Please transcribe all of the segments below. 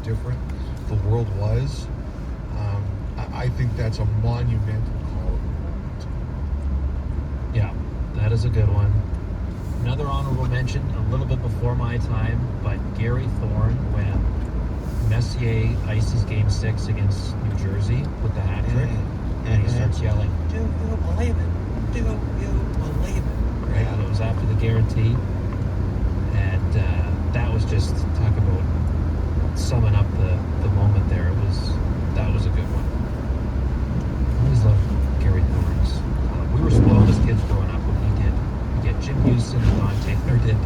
different the world was. I think that's a monumental call. Yeah, that is a good one. Another honorable mention, a little bit before my time, but Gary Thorne, when Messier ices Game 6 against New Jersey with the hat trick, and he starts yelling, "Do you believe it? Do you believe it?" Right? Yeah, it was after the guarantee. And that was just, talk about summing up the moment there. That was a good one. I always loved Gary Thorne's. We were spoiled as kids growing up when he did. You get Jim Houston and Don Taylor did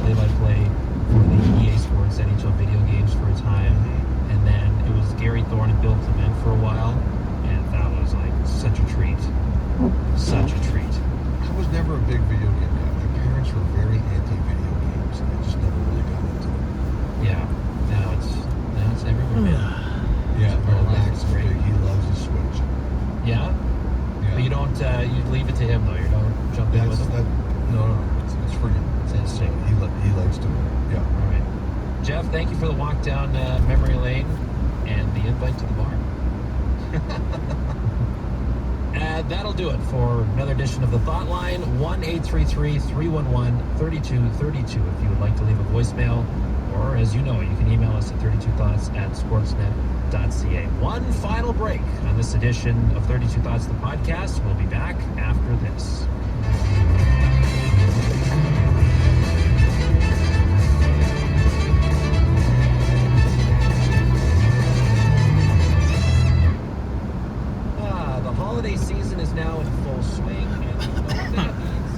play-by-play for the EA Sports NHL video games for a time. And then it was Gary Thorne and Bill Clement for a while. And that was like such a treat. Such a treat. I was never a big video game guy. My parents were very anti-video games, and I just never really got into it. Yeah. Now it's everywhere. Yeah, Max is big. He loves his Switch. Yeah? But you don't, you leave it to him though. You don't jump in with him? No. It's for him. It's his thing. He likes to. Yeah. All right. Jeff, thank you for the walk down memory lane and the invite to the bar. That'll do it for another edition of the Thought Line. 1-833-311-3232 if you would like to leave a voicemail, or as you know, you can email us at 32thoughts@sportsnet.ca. One final break on this edition of 32 Thoughts, the podcast. We'll be back after this. The holiday season is now in full swing, and you know what that means.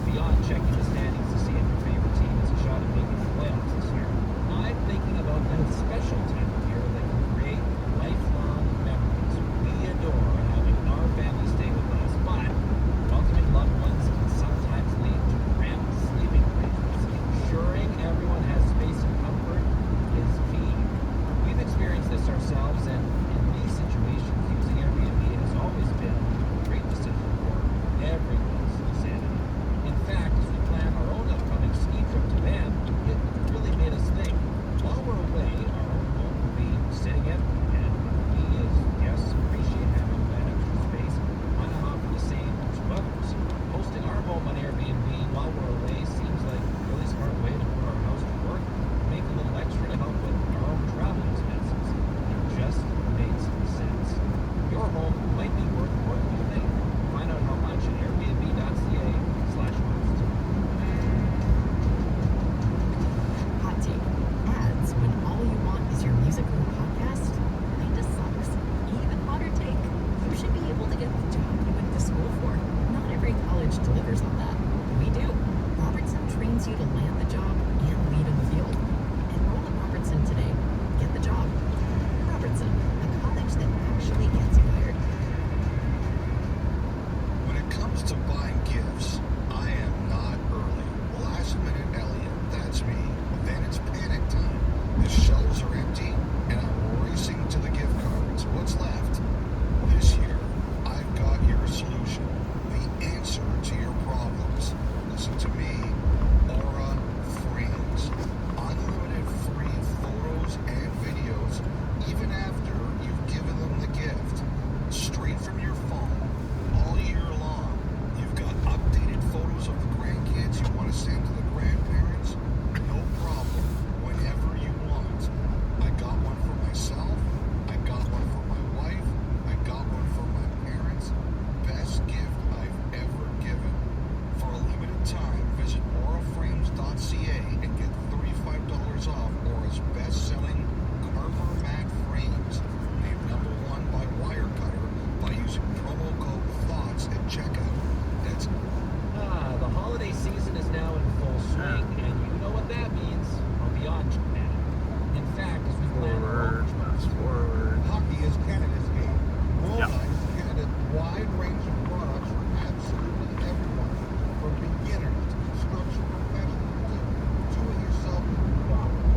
Beyond checking the standings to see if your favorite team has a shot at making the playoffs this year, I'm thinking about that special time of year that can create lifelong memories. We adore having our family stay with us, but welcoming loved ones can sometimes lead to cramped sleeping arrangements. Ensuring everyone has space and comfort is key. We've experienced this ourselves, and in these situations, using Airbnb has always been a great decision for everyone's sanity. In fact, as we plan our own upcoming ski trip to Banff, it really made us think, while we're away, our own home will be sitting empty, and we as guests appreciate having that extra space. Why not offer the same to others? Hosting our home on Airbnb while we're away seems like a really smart way to put our house to work, make a little extra to help with our own travel expenses. It just makes sense. Your home might be worth more than you think. Find out how much at airbnb.ca/host. Hot take. Ads when all you want is your music or podcast? Kinda sucks. Even hotter take. You should be able to get the job you went to school for. Not every college delivers on that. We do. Robertson trains you to land the job and lead in the field. Enroll at Robertson today. Get the job. Robertson, a college that actually gets you hired. When it comes to buying gifts, I am not early. Last minute Elliot, that's me. Then it's panic time. The shelves are empty, and I'm racing to the gift cards. What's left? This year, I've got your solution. The answer to your problems. Listen to me. Aura Frames. Unlimited free photos and videos, even after you've given them the gift. Straight from your phone, all year long. You've got updated photos of the grandkids you want to send to the grandparents? No problem. Whenever you want. I got one for myself. I got one for my wife. I got one for my parents. Best gift I've ever given. For a limited time, visit auraframes.ca and get $35 off Aura's best-selling Carver Mat Frames. Named #1 by Wirecutter by using promo code THOUGHTS at checkout. That's The holiday season is now in full swing, and you know what that means. Beyond Japan. In fact, as we plan our own hockey is Canada's game. Mona is Canada's wide range of products for absolutely everyone, from beginners to construction professionals to do-it-yourself farmers.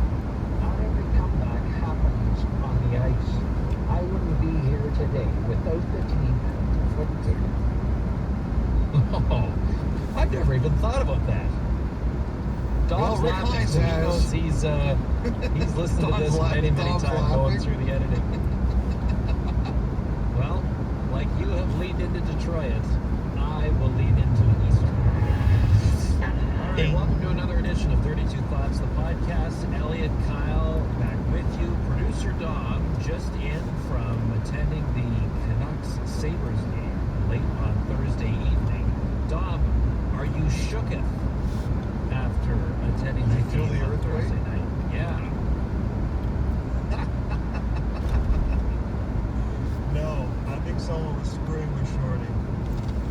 Not every comeback happens on the ice. I wouldn't be here today without the team from there. Oh, I've never even thought about that. Dog's Well, Rick laughing, Hines so he has. knows He's listened to Dom's this many Dom's times going laughing. through the editing. Well, like you have leaned into Detroit, I will lean into Eastern. All right, welcome to another edition of 32 Thoughts, the podcast. Elliot, Kyle, back with you. Producer Dom just in from attending the Canucks-Sabres game late on Thursday evening. Dom, are you shooketh after attending the feel game the on earthquake? Thursday night? Yeah. No, I think someone was screwing with Shorty.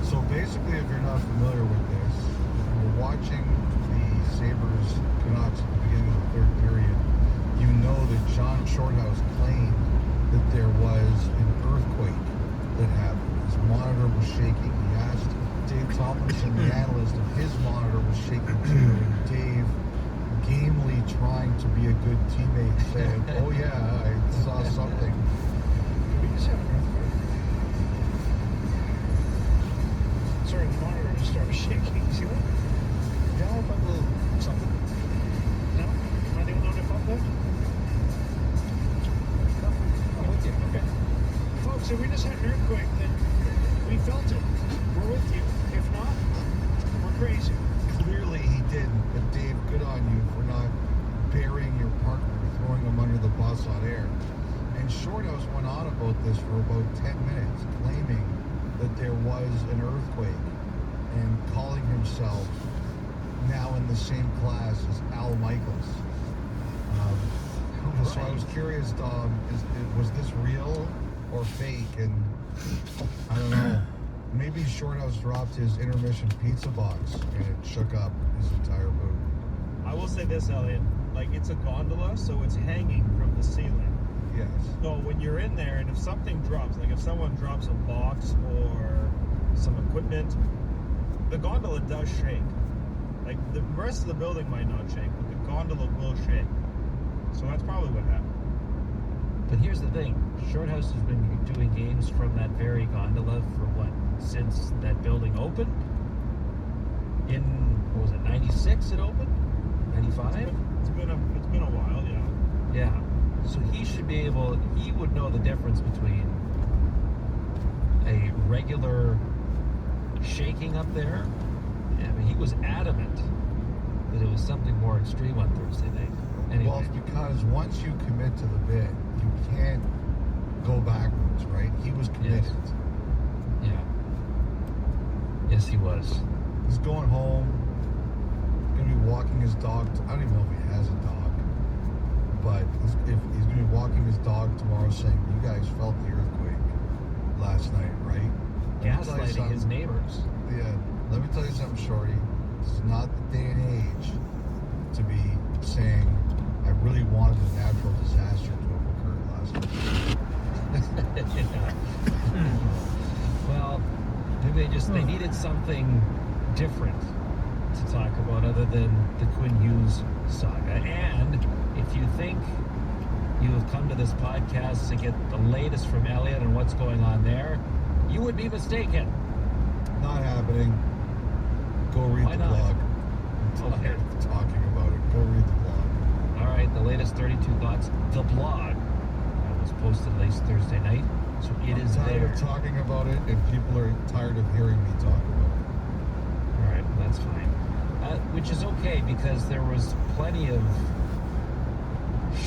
So basically, if you're not familiar with this, you're watching the Sabres Canucks at the beginning of the third period. You know that John Shorthouse claimed that there was an earthquake that happened. His monitor was shaking. He asked Dave Tomlinson, the analyst, if his monitor was shaking too. And Dave, gamely trying to be a good teammate, said, "Oh yeah, I saw something." We just had an earthquake. Sorry, the monitor just started shaking. You see that? Yeah, I felt a little something. No? Am I the only one who felt that? I'm with you. Okay. Folks, if we just had an earthquake, then we felt it. We're with you. If not, we're crazy. Clearly he didn't, but Dave, good on you for not burying your partner, throwing him under the bus on air. And Shorthouse went on about this for about 10 minutes, claiming that there was an earthquake and calling himself now in the same class as Al Michaels. So I was curious, Dom, was this real or fake? And I don't know. Maybe Shorthouse dropped his intermission pizza box and it shook up his entire booth. I will say this, Elliot. Like, it's a gondola, so it's hanging from the ceiling. Yes. So when you're in there, and if something drops, like if someone drops a box or some equipment, the gondola does shake. Like, the rest of the building might not shake, but the gondola will shake. So that's probably what happened. But here's the thing. Shorthouse has been doing games from that very gondola for what? Since that building opened? In, what was it, 96 it opened? 95? It's been a while, yeah. Yeah. So he should be able, he would know the difference between a regular shaking up there. Yeah, but he was adamant that it was something more extreme on Thursday night. Anyway. Well, it's because once you commit to the bit, you can't go backwards, right? He was committed. Yeah. Yes, he was. He's going home. Going to be walking his dog. I don't even know if he has a dog. But if he's going to be walking his dog tomorrow saying, "You guys felt the earthquake last night, right?" Gaslighting his neighbors. Yeah. Let me tell you something, Shorty. This is not the day and age to be saying, "I really wanted a natural disaster to have occurred last night." Yeah. Well, maybe they needed something different to talk about other than the Quinn Hughes saga. And if you think you have come to this podcast to get the latest from Elliot and what's going on there, you would be mistaken. Not happening. Go read Why the not? blog. I'm Okay. tired of talking about it. Go read the blog. All right, the latest 32 Thoughts, the blog, was posted late Thursday night, so it is I'm tired there. of talking about it, and people are tired of hearing me talk about it. All right, well, that's fine. Which is okay because there was plenty of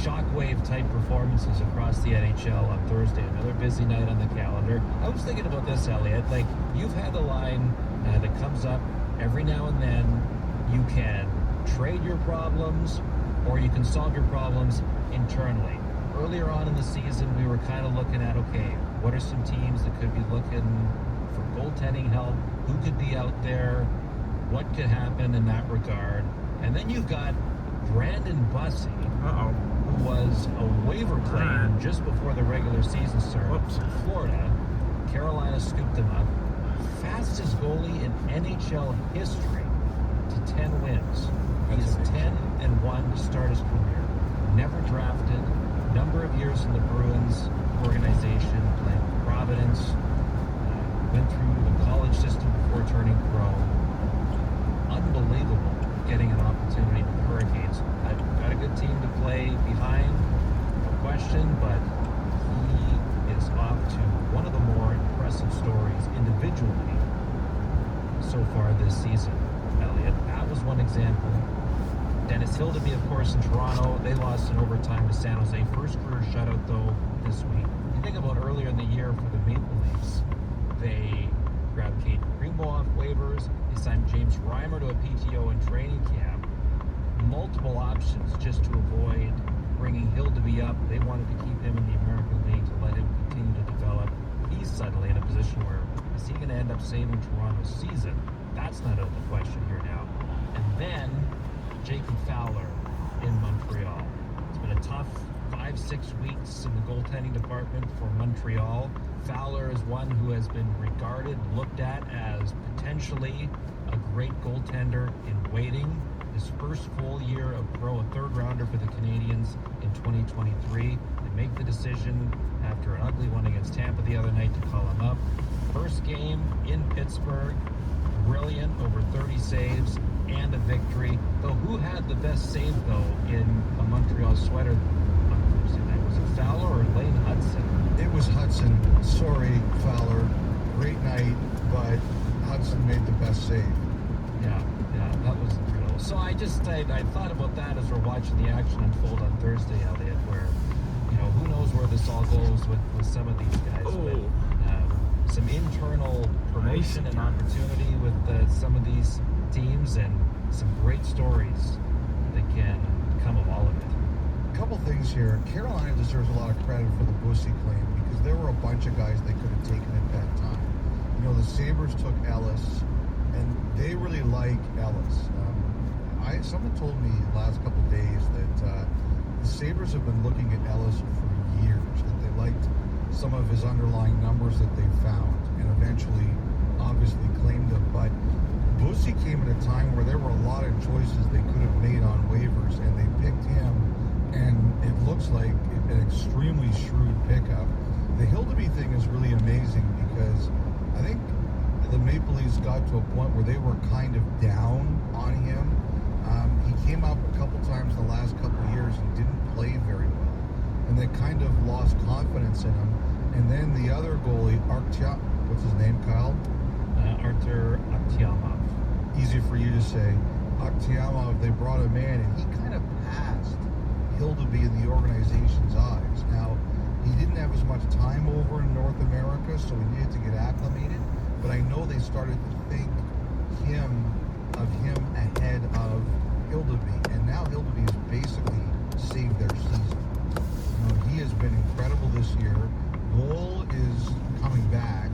shockwave type performances across the NHL on Thursday. Another busy night on the calendar. I was thinking about this, Elliot. Like, you've had the line that comes up every now and then. You can trade your problems or you can solve your problems internally. Earlier on in the season, we were kind of looking at, okay, what are some teams that could be looking for goaltending help? Who could be out there? What could happen in that regard? And then you've got Brandon Bussey, who was a waiver claim just before the regular season started in Florida. Carolina scooped him up. Fastest goalie in NHL history to 10 wins. He's 10-1 to start his career. Never drafted. Number of years in the Bruins organization, playing with Providence. Went through the college system before turning pro. Unbelievable getting an opportunity with the Hurricanes. I've got to good team to play behind, no question, but he is off to one of the more impressive stories individually so far this season, Elliot. That was one example. Dennis Hildeby, of course, in Toronto. They lost in overtime to San Jose. First career shutout, though, this week. You think about earlier in the year for the Maple Leafs, they grabbed Kate Greenbow off waivers. They signed James Reimer to a PTO in training camp. Multiple options just to avoid bringing Hildeby up. They wanted to keep him in the American League to let him continue to develop. He's suddenly in a position where is he going to end up saving Toronto's season? That's not out of the question here now. And then Jacob Fowler in Montreal. It's been a tough 5-6 weeks in the goaltending department for Montreal. Fowler is one who has been regarded, looked at as potentially a great goaltender in waiting. His first full year of pro, a third rounder for the Canadians in 2023. They make the decision after an ugly one against Tampa the other night to call him up. First game in Pittsburgh, brilliant, over 30 saves and a victory. Though who had the best save, though, in a Montreal sweater on Thursday night? Was it Fowler or Lane Hudson? It was Hudson. Sorry, Fowler. Great night, but Hudson made the best save. Yeah, that was incredible. So I thought about that as we're watching the action unfold on Thursday, Elliot, where, who knows where this all goes with some of these guys. But, some internal promotion and opportunity with some of these teams and some great stories that can come of all of it. A couple things here. Carolina deserves a lot of credit for the Bussy claim because there were a bunch of guys they could have taken at that time. The Sabres took Ellis, and they really like Ellis. Someone told me last couple of days that the Sabres have been looking at Ellis for years, that they liked some of his underlying numbers that they found, and eventually, obviously, claimed him. But Bussy came at a time where there were a lot of choices they could have made on waivers, and they picked him, and it looks like an extremely shrewd pickup. The Hildeby thing is really amazing because I think the Maple Leafs got to a point where they were kind of down on him. He came up a couple times in the last couple of years and didn't play very well, and they kind of lost confidence in him. And then the other goalie, what's his name, Kyle? Artur Akhtiamov. Easy for you to say. Akhtiamov, they brought him in, and he kind of passed Hildeby in the organization's eyes. Now, he didn't have as much time over in North America, so he needed to get acclimated. But I know they started to think of him ahead of Hildeby, and now Hildeby has basically saved their season. He has been incredible this year. Wohl is coming back.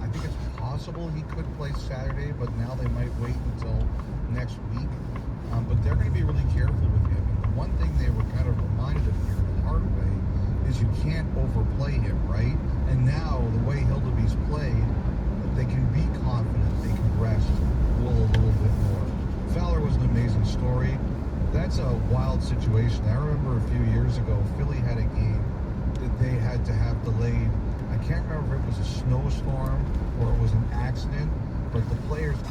I think it's possible he could play Saturday, but now they might wait until next week. But they're going to be really careful with him. And the one thing they were kind of reminded of here the hard way is you can't overplay him, right? And now, the way Hildeby's played, they can be confident, they can rest Wohl a little bit more. Fowler was an amazing story. That's a wild situation. I remember a few years ago, Philly had a game that they had to have delayed. I can't remember if it was a snowstorm or it was an accident, but the players